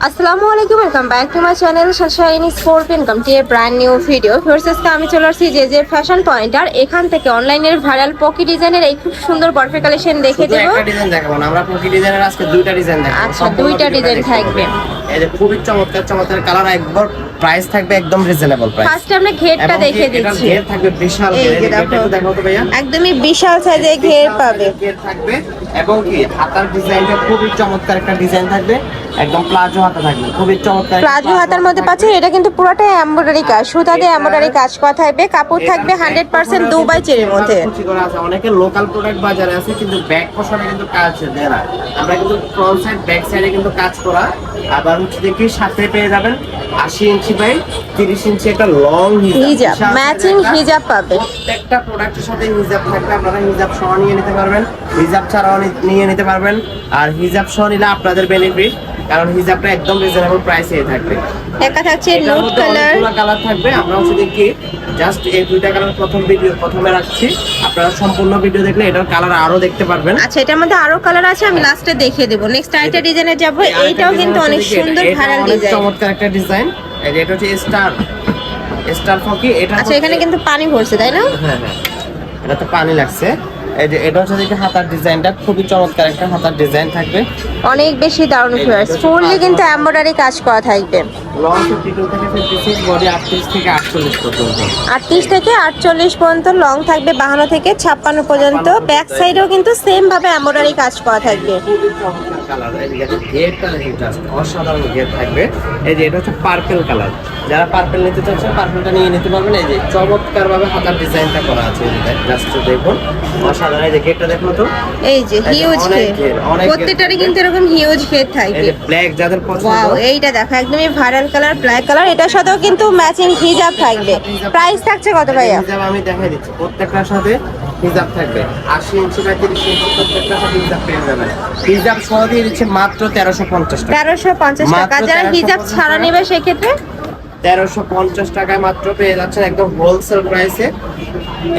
আসসালামু আলাইকুম, welcome back to my channel sunshine sport income to a brand new video. ফিরসেসকে আমি চলে আসছি যে ফ্যাশন পয়েন্ট, আর এখান থেকে অনলাইনের ভাইরাল পকি ডিজাইনের এই খুব সুন্দর বরফে কালেকশন দেখে দেব। একটা ডিজাইন দেখাবো না, আমরা পকি ডিজাইনের আজকে দুইটা ডিজাইন দেখাবো। আচ্ছা, দুইটা ডিজাইন থাকবে। এই যে খুবই চমৎকার চমৎকার কালার, একবার প্রাইস থাকবে একদম রিজনেবল প্রাইস। ফার্স্ট আমরা ঘেরটা দেখে দিচ্ছি। ঘের থাকবে বিশাল ঘের, এটা দেখো তো ভাইয়া, একদমই বিশাল সাইজের ঘের পাবে। ঘের থাকবে এবং কি হাতার ডিজাইনটা খুবই চমৎকার একটা ডিজাইন থাকবে, একদম প্লাজো হাতা থাকবে, খুবই চমৎকার প্লাজো হাতার মধ্যে পাচ্ছেন। এটা কিন্তু পুরোটাই এমব্রয়ডারি কাজ, সুতা দিয়ে এমব্রয়ডারি কাজ করা থাকবে। কাপড় থাকবে 100% দুবাই চেরির মধ্যে। অনেকে লোকাল প্রোডাক্ট বাজারে আছে কিন্তু ব্যাক পোর্শনে কিন্তু কাজ দেয় না, আমরা কিন্তু ফ্রন্ট সাইড ব্যাক সাইডে কিন্তু কাজ করা। আবার হচ্ছে দেখি সাথে পেয়ে যাবেন 80 ইঞ্চি বাই 30 ইঞ্চি একটা লং হিজাব, ম্যাচিং হিজাব পাবে। প্রত্যেকটা প্রোডাক্টের সাথে হিজাব থাকবে, আপনারা হিজাব সহ নিয়ে নিতে পারবেন, হিজাব ছাড়াও নিয়ে নিতে পারবেন। আর হিজাব সহ নিলে আপনাদের বেনিফিট, কারণ হিজাবটা একদম রিজনেবল প্রাইসে থাকবে। একটা থাকছে নুড কালার, কালার থাকবে। আমরা হচ্ছে দেখি জাস্ট এই দুইটা কালার প্রথমে রাখছি, আপনারা সম্পূর্ণ ভিডিও দেখলে এটার কালার আরো দেখতে পারবেন। আচ্ছা, এটার মধ্যে আরো কালার আছে, আমি লাস্টে দেখিয়ে দেব। নেক্সট আইটা ডিজাইনে যাব। এইটাও কিন্তু অনেক সুন্দর ভাইরাল ডিজাইন, চমৎকার একটা ডিজাইন। এই যে এটা হচ্ছে স্টার ফকি। এটা আচ্ছা, এখানে কিন্তু পানি ভরছে, তাই না? হ্যাঁ হ্যাঁ, এটা তো পানি লাগছে। এই যে এটা হচ্ছে দেখি হাতার ডিজাইনটা খুবই চমৎকার একটা হাতার ডিজাইন থাকবে, অনেক বেশি দারুণ ফিগার। ফুললি কিন্তু এমব্রয়ডারি কাজ করা থাকবে। লং 52 থেকে 56, বডি 38 থেকে 48 পর্যন্ত। 38 থেকে 48 পর্যন্ত লং থাকবে, 52 থেকে 56 পর্যন্ত। ব্যাক সাইডেও কিন্তু সেম ভাবে এমব্রয়ডারি কাজ করা থাকবে। খুবই চমৎকার কালার। এই যে ঘেরটা দেখি, জাস্ট অসাধারণ ঘের থাকবে। এই যে এটা হচ্ছে পার্পল কালার, যারা পার্পল নিতে চাচ্ছেন পার্পলটা নিয়ে নিতে পারবেন। এই যে চমৎকার ভাবে হাতার ডিজাইনটা করা আছে, জাস্ট দেখুন অসাধারণ। এই যে ঘেরটা দেখুন তো, এই যে হিউজ ঘের, প্রত্যেকটারই কিন্তু এরকম হিউজ ঘের থাকবে। এই যে ব্ল্যাক যাদের পছন্দ, ওয়াও, এইটা দেখো একদমই ভাইরাল কালার, ব্ল্যাক কালার। এটার সাথেও কিন্তু ম্যাচিং হিজাব থাকবে। প্রাইস থাকছে কত ভাইয়া? হিজাব আমি দেখাই দিচ্ছি, প্রত্যেকটার সাথে হিজাব থাকবে 80 ইঞ্চি বাই 30 ইঞ্চি, প্রত্যেকটার সাথে হিজাব পেয়ে যাবেন। হিজাব সহ দিয়ে দিচ্ছে মাত্র 1350 টাকা। 1350 টাকা। যারা হিজাব ছাড়া নেবে সেক্ষেত্রে 1350 টাকায় মাত্র পেয়ে যাচ্ছেন একদম হোলসেল প্রাইসে।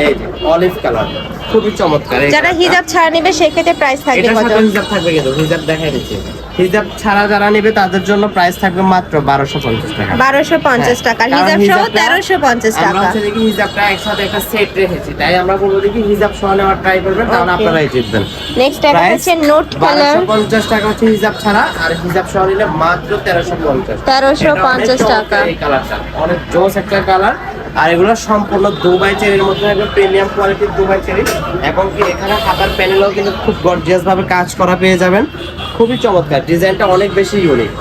এই যে অলিভ কালার, খুবই চমৎকার। যারা হিজাব ছাড়া নেবে সেক্ষেত্রে প্রাইস থাকবে এটার কত? সাথে হিজাব থাকবে, কিন্তু হিজাব দেখাই দিচ্ছি। হিজাব ছাড়া যারা নেবে তাদের জন্য প্রাইস থাকবে মাত্র 1250 টাকা। 1250 টাকা, হিজাব সহ 1350 আমরা টাকা। হচ্ছে দেখি হিজাবটা একসাথে একটা সেট রেখেছি, তাই আমরা বলবো দেখি হিজাব সহ নেওয়ার ট্রাই করবেন, তাহলে আপনারাই জিতবেন। নেক্সট একটা হচ্ছে নোট কালার, 1250 টাকা হচ্ছে হিজাব ছাড়া, আর হিজাব সহ নিলে মাত্র 1350 1350 টাকা। এই কালারটা অনেক জোস একটা কালার। আর এগুলো সম্পূর্ণ দুবাই চেরির মধ্যে থাকবে, প্রিমিয়াম কোয়ালিটির দুবাই চেরি। এবং কি এখানে হাতার প্যানেলও কিন্তু খুব গর্জিয়াস ভাবে কাজ করা পেয়ে যাবেন, খুবই চমৎকার। ডিজাইনটা অনেক বেশি ইউনিক।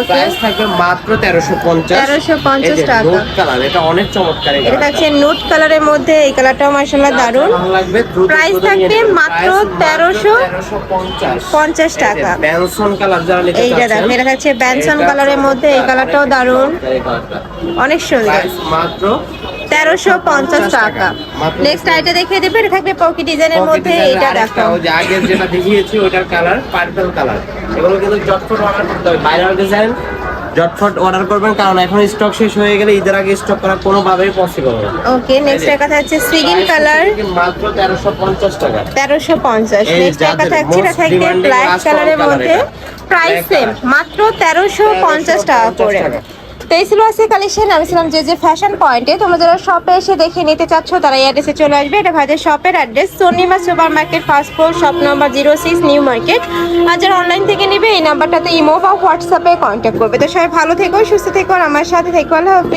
প্রাইস থাকবে মাত্র 1350 টাকা। নোট কালার, এটা অনেক চমৎকার। এটা থাকছে নোট কালারের মধ্যে, এই কালারটাও মাশাআল্লাহ দারুণ। ভালো লাগবে। প্রাইস থাকবে মাত্র 1350 টাকা। ব্যানসন কালার যারা নিতে এইটা চাচ্ছেন, দেখো, এটা থাকছে ব্যানসন কালারের মধ্যে, এই কালারটাও দারুণ, অনেক সুন্দর। প্রাইস মাত্র 1350 টাকা। নেক্সট আইটা দেখিয়ে দেবে, এটা থাকবে পকি ডিজাইনের মধ্যে। এটা দেখো, ওই যে আগের যেটা দেখিয়েছি ওটার কালার পার্পল কালার। এগুলো কিন্তু জটফট অর্ডার করতে হবে, ভাইরাল ডিজাইন জটফট অর্ডার করবেন, কারণ এখন স্টক শেষ হয়ে গেলে ঈদের আগে স্টক করা কোনোভাবেই পসিবল না। ওকে, নেক্সট একটা থাকছে সিগিন কালার, মাত্র 1350 টাকা। 1350। নেক্সট একটা থাকছে, এটা থাকবে ব্ল্যাক কালারের মধ্যে, প্রাইস সেম মাত্র 1350 টাকা করে। তো এই ছিল আজকে কালেকশন। আমি ছিলাম যে ফ্যাশন পয়েন্টে। তোমরা যারা শপে এসে দেখে নিতে চাচ্ছ তারা এই অ্যাড্রেসে চলে আসবে। এটা ভাইদের শপের address Sonima super market, first floor, shop number 06, new market. আর যারা অনলাইন থেকে নেবে এই নাম্বারটাতে ইমো বা হোয়াটসঅ্যাপে কন্ট্যাক্ট করবে। তো সবাই ভালো থেকো, সুস্থ থেকো, আর আমার সাথে থেকো। আল্লাহ হাফেজ।